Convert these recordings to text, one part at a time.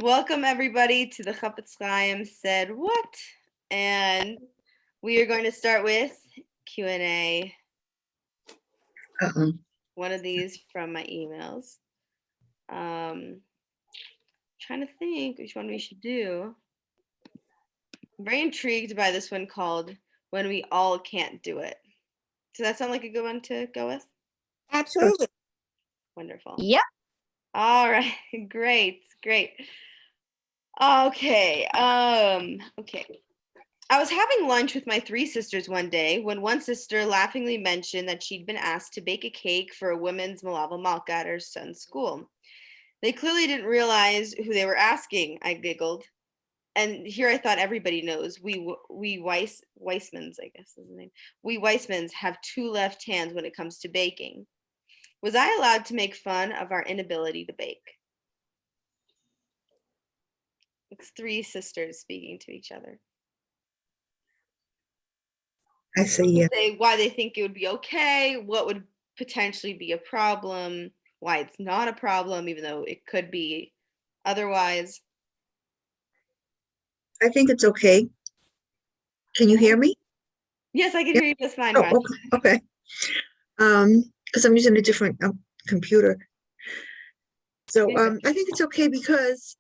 Welcome everybody to the Chofetz Chaim Said What? And we are going to start with Q&A. One of these from my emails. Trying to think which one we should do. I'm very intrigued by this one called When We All Can't Do It. Does that sound like a good one to go with? Absolutely. Wonderful. Yep. All right. Great. Okay. Okay. I was having lunch with my three sisters one day when one sister laughingly mentioned that she'd been asked to bake a cake for a women's Malava Malka at her son's school. They clearly didn't realize who they were asking, I giggled. And here I thought everybody knows. We Weissmans, I guess is the name. We Weissmans have two left hands when it comes to baking. Was I allowed to make fun of our inability to bake? It's three sisters speaking to each other. I see. Yeah. Say why they think it would be okay, what would potentially be a problem, why it's not a problem, even though it could be otherwise. I think it's okay. Can you hear me? Yes, I can hear you just fine. Oh, okay. Because I'm using a different computer. So I think it's okay because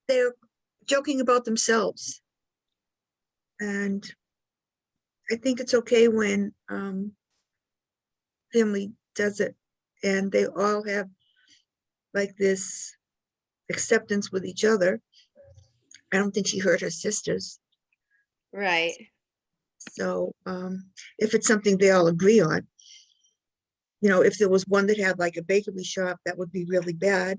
they're joking about themselves. And I think it's okay when family does it and they all have like this acceptance with each other. I don't think she hurt her sisters. Right. So if it's something they all agree on, you know, if there was one that had like a bakery shop, that would be really bad.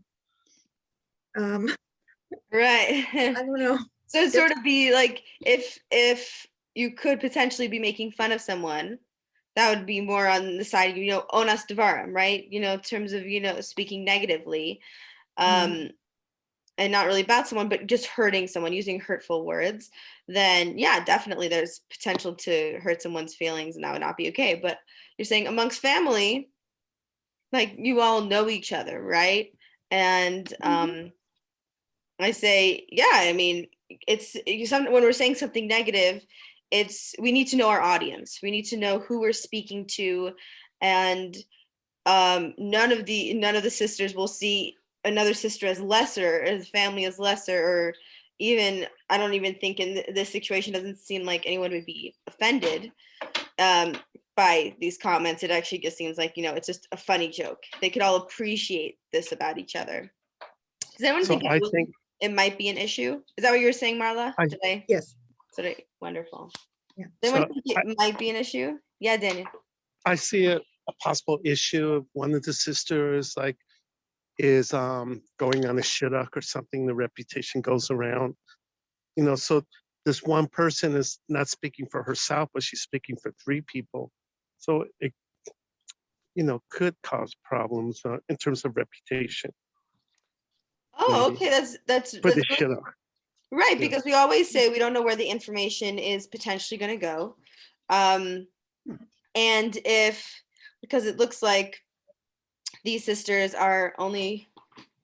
Right. I don't know. So it'd sort of be like if you could potentially be making fun of someone, that would be more on the side of, you know, onas devarim, right? You know, in terms of, you know, speaking negatively. And not really about someone, but just hurting someone, using hurtful words, then yeah, definitely there's potential to hurt someone's feelings and that would not be okay. But you're saying amongst family, like you all know each other, right? And I say, yeah, I mean, it's when we're saying something negative, we need to know our audience. We need to know who we're speaking to, and none of the sisters will see another sister as lesser, as family as lesser, or even I don't even think in this situation doesn't seem like anyone would be offended by these comments. It actually just seems like, you know, it's just a funny joke. They could all appreciate this about each other. Does anyone think it might be an issue? Is that what you were saying, Marla? Yes. Wonderful. Yeah. Does anyone think it might be an issue? Yeah, Daniel. I see a possible issue if one of the sisters is going on a shidduch or something, the reputation goes around, you know, so this one person is not speaking for herself, but she's speaking for three people. So it, you know, could cause problems in terms of reputation. Oh, maybe. Okay, that's for the shidduch. Right, yeah. Because we always say we don't know where the information is potentially going to go. And because it looks like these sisters are only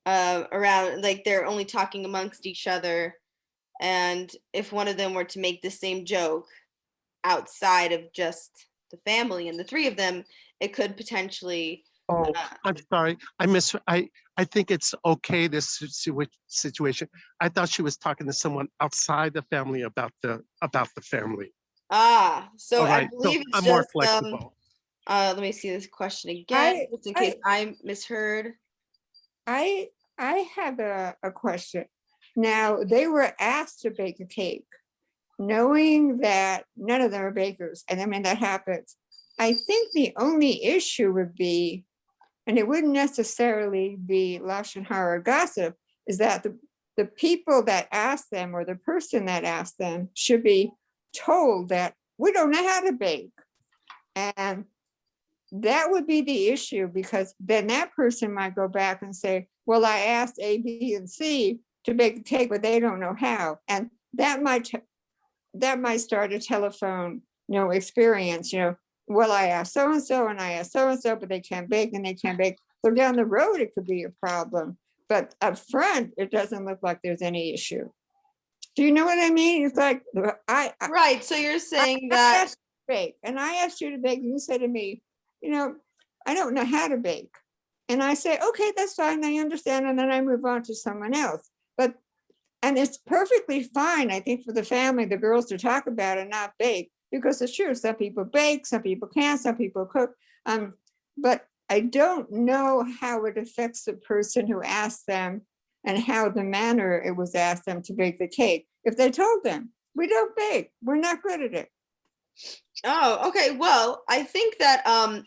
around, like they're only talking amongst each other. And if one of them were to make the same joke outside of just the family and the three of them, it could potentially. Oh, I'm sorry. I think it's okay, this situation. I thought she was talking to someone outside the family about the family. So right. I believe it's I'm just, more flexible. Let me see this question again, just in case I misheard. I have a question. Now, they were asked to bake a cake, knowing that none of them are bakers, and I mean, that happens. I think the only issue would be, and it wouldn't necessarily be Lashon Hara gossip, is that the people that asked them or the person that asked them should be told that we don't know how to bake. And that would be the issue, because then that person might go back and say, well, I asked A, B, and C to bake a cake, but they don't know how. And that might start a telephone, you know, experience, you know, well, I asked so-and-so and I asked so-and-so, but they can't bake and they can't bake. So down the road, it could be a problem. But up front, it doesn't look like there's any issue. Do you know what I mean? It's like Right. So you're saying I that. asked you to bake, and I asked you to bake, and you said to me, I don't know how to bake. And I say, okay, that's fine. I understand. And then I move on to someone else. And it's perfectly fine, I think, for the family, the girls to talk about and not bake, because it's true. Some people bake, some people can't, some people cook. But I don't know how it affects the person who asked them and how the manner it was asked them to bake the cake. If they told them, we don't bake, we're not good at it. Oh, okay. Well, I think that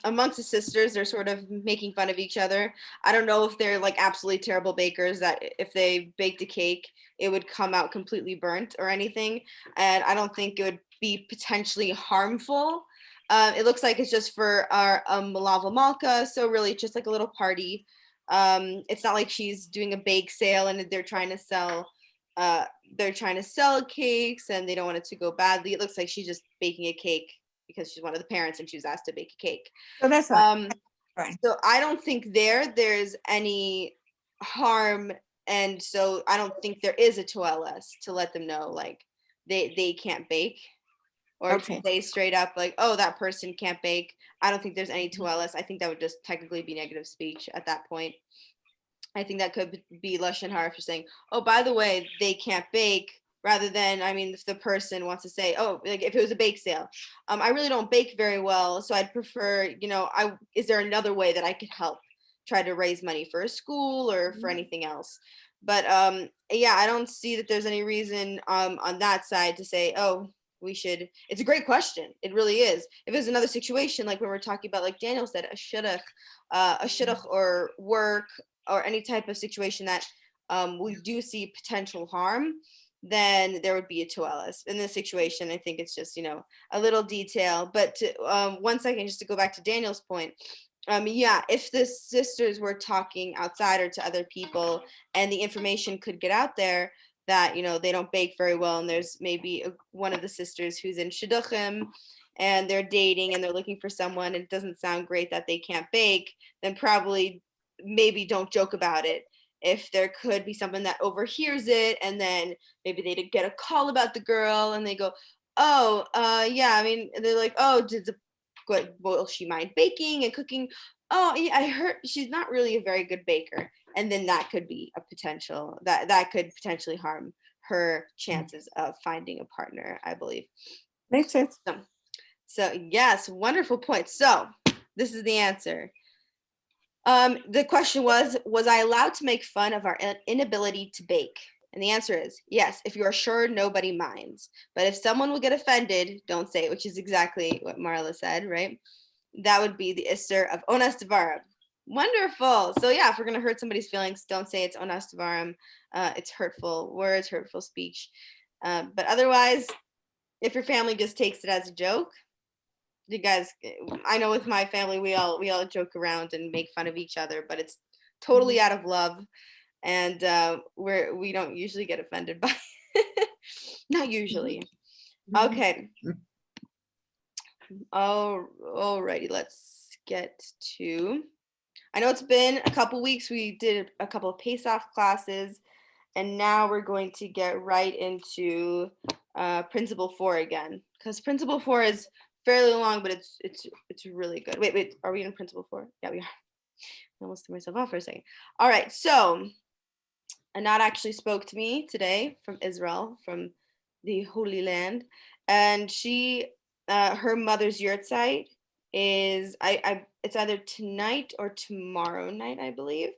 amongst the sisters, they're sort of making fun of each other. I don't know if they're like absolutely terrible bakers that if they baked a cake, it would come out completely burnt or anything. And I don't think it would be potentially harmful. It looks like it's just for our Malava Malka. So really it's just like a little party. It's not like she's doing a bake sale and they're trying to sell cakes and they don't want it to go badly. It looks like she's just baking a cake because she's one of the parents and she was asked to bake a cake. So that's fine. So I don't think there's any harm, and so I don't think there is a toeles to let them know like they can't bake, or Okay. say straight up like, oh, that person can't bake. I don't think there's any toeles. I think that would just technically be negative speech at that point. I think that could be Lashon Hara for saying, oh, by the way, they can't bake, rather than, I mean, if the person wants to say, oh, like if it was a bake sale, I really don't bake very well, so I'd prefer, is there another way that I could help try to raise money for a school or for anything else? But yeah, I don't see that there's any reason on that side to say, oh, we should. It's a great question. It really is. If there's another situation, like when we're talking about, like Daniel said, a shidduch or work, or any type of situation that we do see potential harm, then there would be a toeles. In this situation, I think it's just, a little detail. But 1 second, just to go back to Daniel's point, yeah, if the sisters were talking outside or to other people and the information could get out there that, they don't bake very well, and there's maybe one of the sisters who's in shidduchim and they're dating and they're looking for someone, and it doesn't sound great that they can't bake, then probably maybe don't joke about it. If there could be someone that overhears it, and then maybe they get a call about the girl and they go, oh, yeah, I mean, they're like, oh, will she mind baking and cooking? Oh, yeah, I heard she's not really a very good baker. And then that could be a potential, that could potentially harm her chances of finding a partner, I believe. Makes sense. So yes, wonderful point. So this is the answer. The question was I allowed to make fun of our inability to bake? And the answer is yes, if you are sure nobody minds. But if someone will get offended, don't say it, which is exactly what Marla said, right? That would be the Isser of Onas Devarim. Wonderful. So yeah, if we're going to hurt somebody's feelings, don't say it's Onas Devarim. It's hurtful words, hurtful speech. But otherwise, if your family just takes it as a joke, you guys, I know with my family, we all joke around and make fun of each other, but it's totally out of love, and we don't usually get offended by it. Not usually. Okay. Alrighty, let's get to, I know it's been a couple weeks. We did a couple of Pesach classes, and now we're going to get right into Principle 4 again, because Principle 4 is fairly long, but it's really good. Wait, are we in Principle 4? Yeah, we are. I almost threw myself off for a second. All right, so Anat actually spoke to me today from Israel, from the Holy Land, and she, her mother's yurtzeit is it's either tonight or tomorrow night, I believe.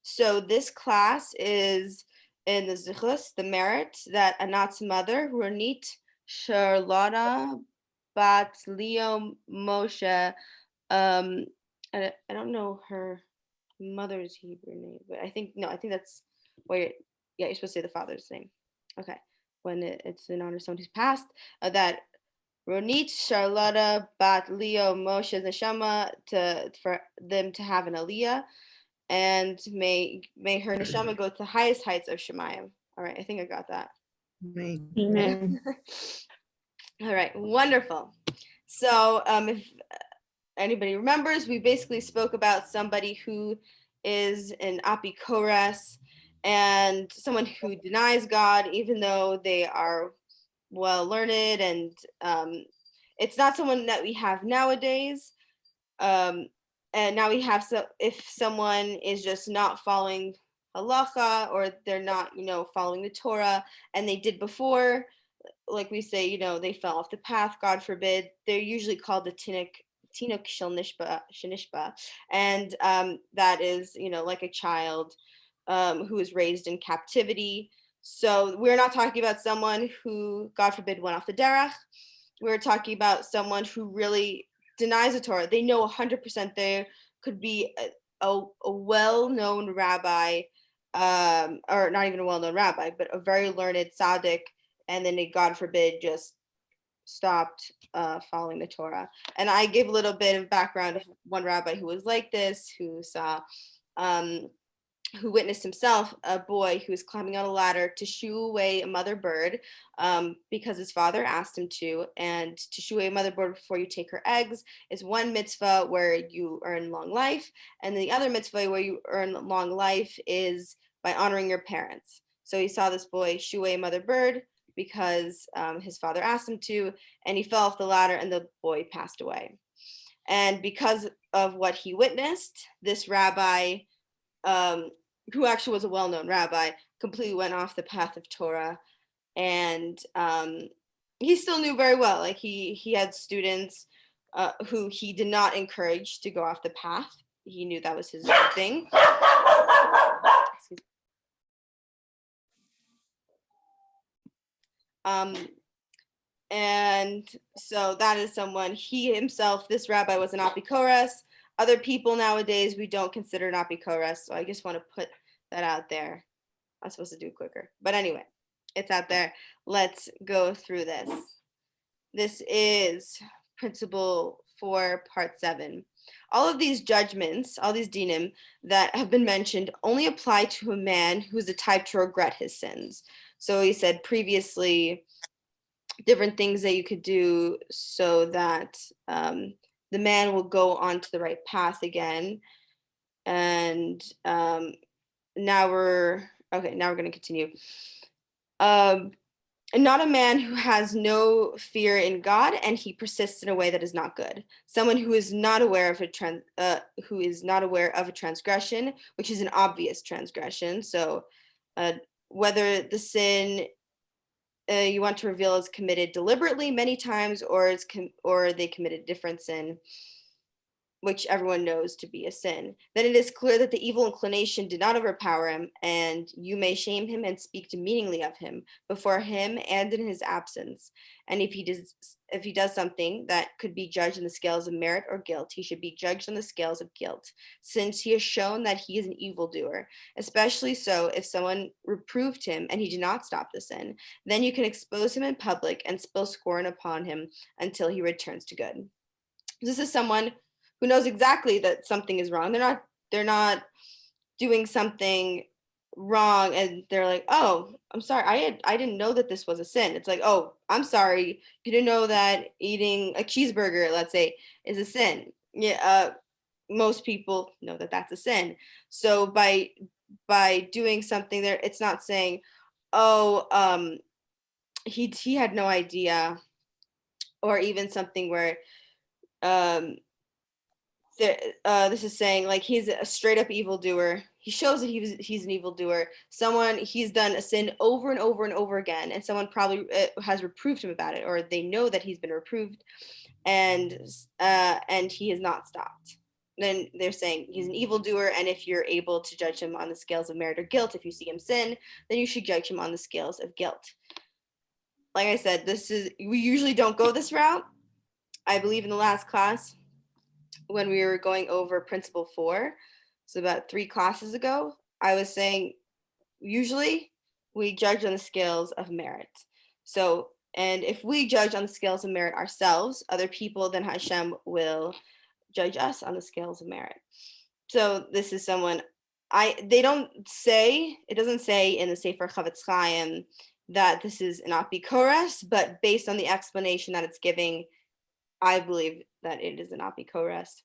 So this class is in the zichus, the merit that Anat's mother, Ronit Sharlota, Bat Leo Moshe. I don't know her mother's Hebrew name, but I think that's where you're supposed to say the father's name. Okay, when it's in honor of someone who's passed. That Ronit Sharlota Bat Leo Moshe's neshama for them to have an aliyah, and may her neshama go to the highest heights of Shemayim. All right, I think I got that. Amen. All right, wonderful. So if anybody remembers, we basically spoke about somebody who is an apikoras, and someone who denies God, even though they are well learned, and it's not someone that we have nowadays. And now we have, so if someone is just not following halacha, or they're not, following the Torah, and they did before, like we say, they fell off the path, God forbid, they're usually called the tinuk shel nishba, and that is, like a child who was raised in captivity. So we're not talking about someone who, God forbid, went off the derech. We're talking about someone who really denies the Torah. They know 100% there could be a well-known rabbi, or not even a well-known rabbi, but a very learned tzaddik, and then they, God forbid, just stopped following the Torah. And I gave a little bit of background of one rabbi who was like this, who saw, who witnessed himself a boy who was climbing on a ladder to shoo away a mother bird, because his father asked him to. And to shoo away a mother bird before you take her eggs is one mitzvah where you earn long life, and the other mitzvah where you earn long life is by honoring your parents. So he saw this boy shoo away a mother bird because his father asked him to, and he fell off the ladder and the boy passed away. And because of what he witnessed, this rabbi, who actually was a well-known rabbi, completely went off the path of Torah. And he still knew very well, like he had students who he did not encourage to go off the path. He knew that was his thing. And so that is someone, he himself, this rabbi, was an apikoros. Other people nowadays, we don't consider an apikoros. So I just want to put that out there. I'm supposed to do it quicker. But anyway, it's out there. Let's go through this. This is principle 4, part 7. All of these judgments, all these dinim that have been mentioned only apply to a man who is the type to regret his sins. So he said previously, different things that you could do so that the man will go onto the right path again. And now we're going to continue. Not a man who has no fear in God and he persists in a way that is not good. Someone who is not aware of a transgression, which is an obvious transgression. So whether the sin you want to reveal is committed deliberately many times, or they committed a different sin, which everyone knows to be a sin, then it is clear that the evil inclination did not overpower him, and you may shame him and speak demeaningly of him before him and in his absence. And if he does something that could be judged in the scales of merit or guilt, he should be judged on the scales of guilt, since he has shown that he is an evildoer. Especially so if someone reproved him and he did not stop the sin, then you can expose him in public and spill scorn upon him until he returns to good. This is someone who knows exactly that something is wrong. They're not doing something wrong and they're like, oh, I'm sorry, I didn't know that this was a sin. It's like, oh, I'm sorry, you didn't know that eating a cheeseburger, let's say, is a sin. Yeah, most people know that that's a sin. So by doing something there, it's not saying, oh, he had no idea, or even something where this is saying like he's a straight up evildoer. He shows that he's an evildoer. He's done a sin over and over and over again, and someone probably has reproved him about it, or they know that he's been reproved, and he has not stopped. Then they're saying he's an evildoer, and if you're able to judge him on the scales of merit or guilt, if you see him sin, then you should judge him on the scales of guilt. Like I said, we usually don't go this route. I believe in the last class, when we were going over principle 4, so about 3 classes ago, I was saying usually we judge on the scales of merit. So, and if we judge on the scales of merit ourselves, other people, then Hashem will judge us on the scales of merit. So this is someone, it doesn't say in the Sefer Chofetz Chaim that this is an apikoros, but based on the explanation that it's giving, I believe that it is an apikoros.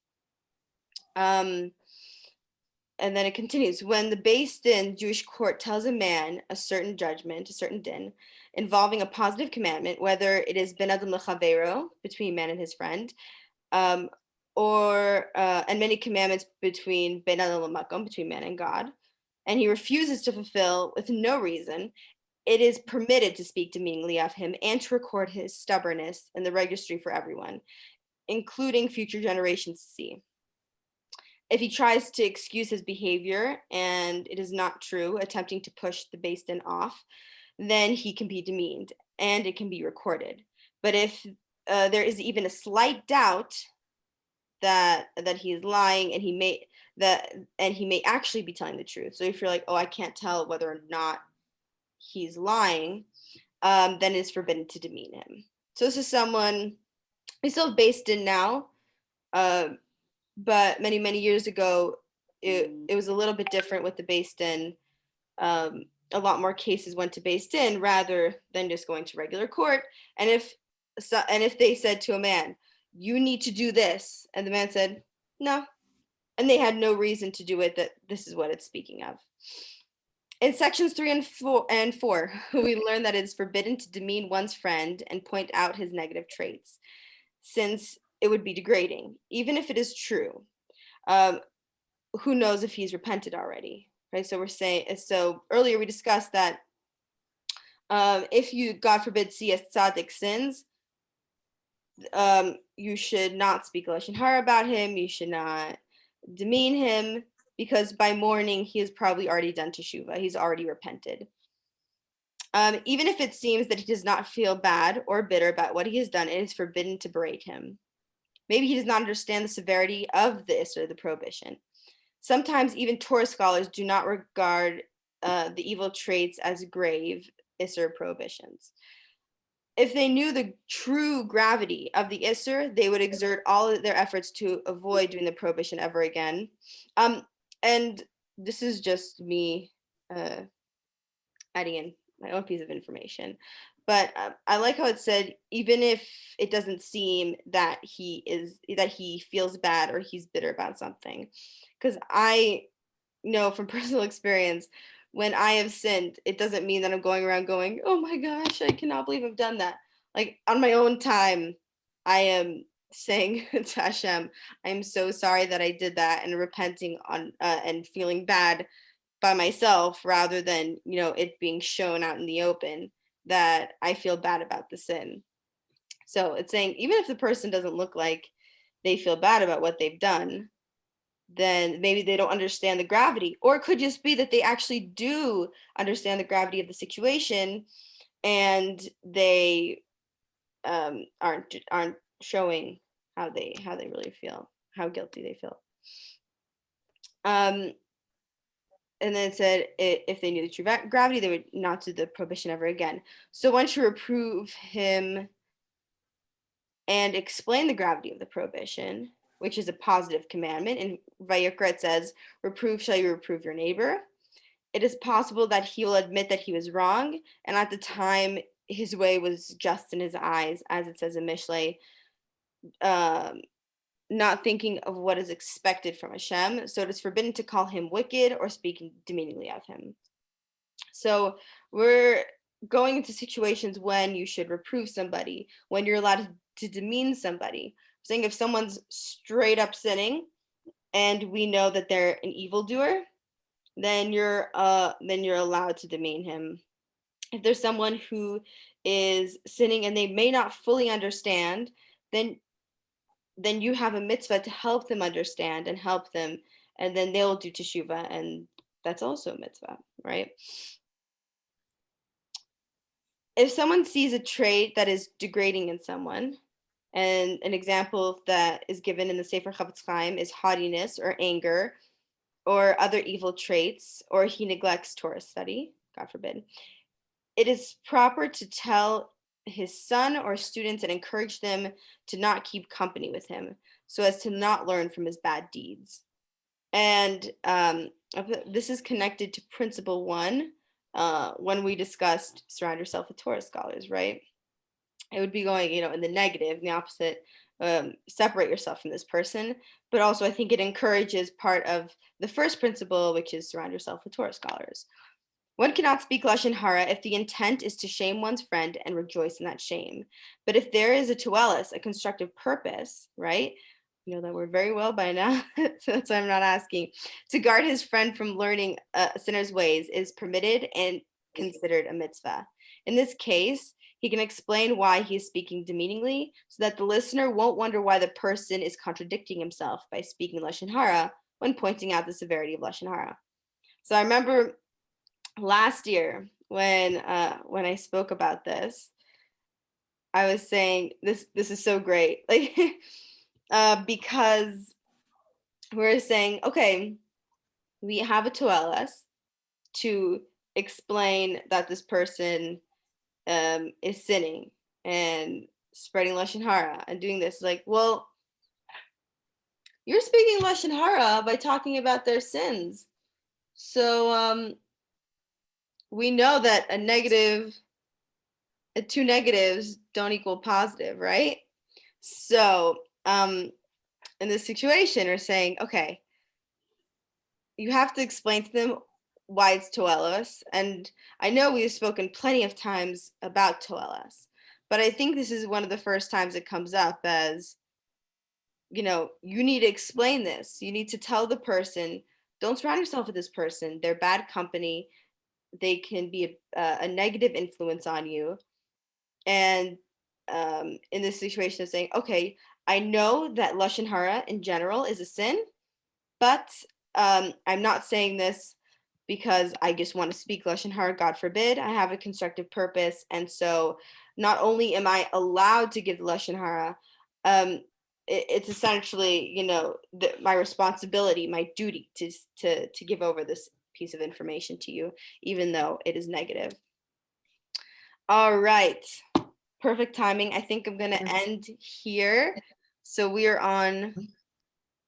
and then it continues, when the Beis Din Jewish court tells a man a certain judgment, a certain din, involving a positive commandment, whether it is ben adam lechavero, between man and his friend, or and many commandments between ben adam lemakom, between man and God, and he refuses to fulfill with no reason, it is permitted to speak demeaningly of him and to record his stubbornness in the registry for everyone, including future generations to see. If he tries to excuse his behavior and it is not true, attempting to push the Beis Din off, then he can be demeaned and it can be recorded. But if there is even a slight doubt that he is lying and he may actually be telling the truth. So if you're like, oh, I can't tell whether or not he's lying, then it's forbidden to demean him. So this is someone we still have Beis Din now. But many years ago, it was a little bit different with the Beis Din. A lot more cases went to Beis Din rather than just going to regular court. And if they said to a man, you need to do this, and the man said no, and they had no reason to do it, that this is what it's speaking of. In sections 3 and 4, we learn that it is forbidden to demean one's friend and point out his negative traits, since it would be degrading, even if it is true. Who knows if he's repented already, right? So earlier we discussed that if you, God forbid, see a tzaddik sins, you should not speak lashon hara about him. You should not demean him, because by morning he has probably already done teshuvah. He's already repented. Even if it seems that he does not feel bad or bitter about what he has done, it is forbidden to berate him. Maybe he does not understand the severity of the Isser, the prohibition. Sometimes even Torah scholars do not regard the evil traits as grave Isser prohibitions. If they knew the true gravity of the Isser, they would exert all of their efforts to avoid doing the prohibition ever again. And this is just me adding in my own piece of information. But I like how it said, even if it doesn't seem that he feels bad or he's bitter about something, because I know from personal experience, when I have sinned, it doesn't mean that I'm going around going, oh my gosh, I cannot believe I've done that. Like on my own time, I am saying to Hashem, I'm so sorry that I did that, and repenting on and feeling bad by myself, rather than it being shown out in the open that I feel bad about the sin. So it's saying, even if the person doesn't look like they feel bad about what they've done, then maybe they don't understand the gravity, or it could just be that they actually do understand the gravity of the situation, and they aren't showing how they really feel, how guilty they feel. And then it said, if they knew the true gravity, they would not do the prohibition ever again. So one should reprove him and explain the gravity of the prohibition, which is a positive commandment. In Vayikra it says, reprove shall you reprove your neighbor. It is possible that he will admit that he was wrong, and at the time his way was just in his eyes, as it says in Mishlei, not thinking of what is expected from Hashem. So it is forbidden to call him wicked or speaking demeaningly of him. So we're going into situations when you should reprove somebody, when you're allowed to demean somebody. I'm saying if someone's straight up sinning and we know that they're an evildoer, then you're allowed to demean him. If there's someone who is sinning and they may not fully understand, then you have a mitzvah to help them understand and help them, and then they'll do teshuvah, and that's also a mitzvah, right? If someone sees a trait that is degrading in someone, and an example that is given in the Sefer Chofetz Chaim is haughtiness or anger or other evil traits, or he neglects Torah study, God forbid, it is proper to tell his son or students and encourage them to not keep company with him, so as to not learn from his bad deeds. And this is connected to principle 1 when we discussed surround yourself with Torah scholars, right? it would be going, in the negative, in the opposite. Separate yourself from this person. But also, I think it encourages part of the first principle, which is surround yourself with Torah scholars. One cannot speak Lashon Hara if the intent is to shame one's friend and rejoice in that shame. But if there is a tuelis, a constructive purpose, right? You know that word very well by now, so that's why I'm not asking. To guard his friend from learning a sinner's ways is permitted and considered a mitzvah. In this case, he can explain why he is speaking demeaningly so that the listener won't wonder why the person is contradicting himself by speaking Lashon Hara when pointing out the severity of Lashon Hara. So I remember last year when I spoke about this, I was saying this is so great, like because we're saying, okay, we have a toelas to explain that this person is sinning and spreading Lashon Hara and doing this. Like, well, you're speaking Lashon Hara by talking about their sins. So we know that two negatives don't equal positive, right? So in this situation, we're saying, okay, you have to explain to them why it's toelos. And I know we've spoken plenty of times about toelos, but I think this is one of the first times it comes up as, you need to explain this. You need to tell the person, don't surround yourself with this person. They're bad company. They can be a negative influence on you. And in this situation of saying, okay, I know that Lashon Hara in general is a sin, but I'm not saying this because I just want to speak Lashon Hara, God forbid. I have a constructive purpose. And so not only am I allowed to give the Lashon Hara, it's essentially, my responsibility, my duty to give over this piece of information to you, even though it is negative. All right. Perfect timing. I think I'm going to end here. So we are on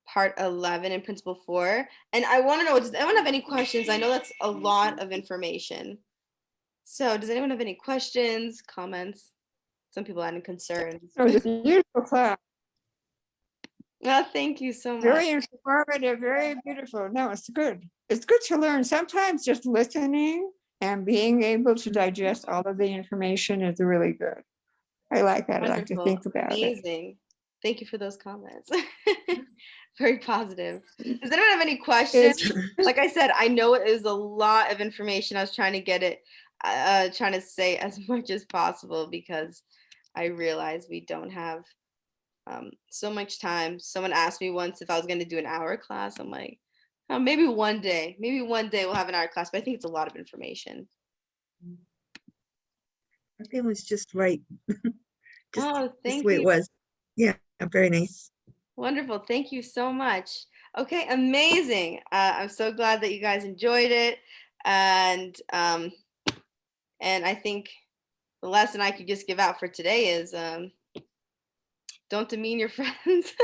part 11 in principle 4. And I want to know, does anyone have any questions? I know that's a lot of information. So does anyone have any questions, comments? Some people had any concerns. It was a beautiful class. Oh, thank you so much. Very informative, very beautiful. No, it's good. It's good to learn. Sometimes just listening and being able to digest all of the information is really good. I like that. Wonderful. I like to think about it. Amazing. Thank you for those comments. Very positive. Does anyone have any questions? Like I said, I know it is a lot of information. I was trying to get it, trying to say as much as possible because I realize we don't have so much time. Someone asked me once if I was going to do an hour class. I'm like, oh, maybe one day we'll have an hour class, but I think it's a lot of information. I think it was just right. Oh, thank the way you. it was. Yeah, very nice. Wonderful. Thank you so much. Okay, amazing. I'm so glad that you guys enjoyed it. And I think the lesson I could just give out for today is don't demean your friends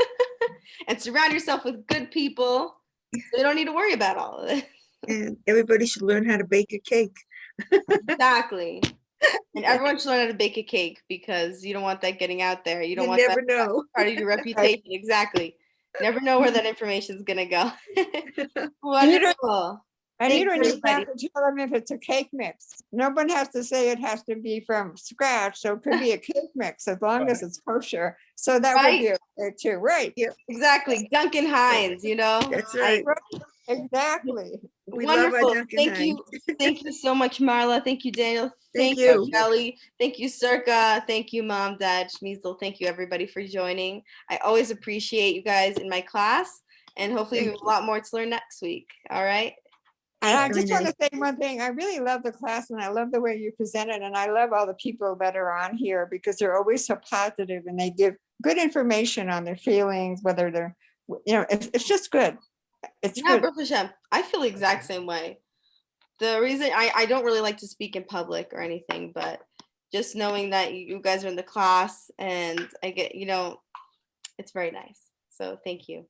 and surround yourself with good people so you don't need to worry about all of it. And everybody should learn how to bake a cake. Exactly. And everyone should learn how to bake a cake because you don't want that getting out there. You don't You want never that know. part of your reputation. Exactly. Never know where that information is going to go. Wonderful. And you don't Thanks, even have everybody. to tell them if it's a cake mix. No one has to say it has to be from scratch. So it could be a cake mix as long as it's kosher. So that would be okay too, right? Yeah, Exactly. Duncan Hines, that's right. Exactly. We love our Wonderful. Duncan Thank Hines. you. Thank you so much, Marla. Thank you, Daniel. Thank you, you. Kelly. Thank you, Circa. Thank you, Mom, Dad, Shmizel. Thank you, everybody, for joining. I always appreciate you guys in my class, and hopefully we have a lot more to learn next week. All right. And I Very just want to nice. say one thing. I really love the class and I love the way you present it. And I love all the people that are on here because they're always so positive and they give good information on their feelings, whether they're, it's just good. It's Yeah, good. Baruch Hashem. I feel the exact same way. The reason I don't really like to speak in public or anything, but just knowing that you guys are in the class and I get, it's very nice. So thank you.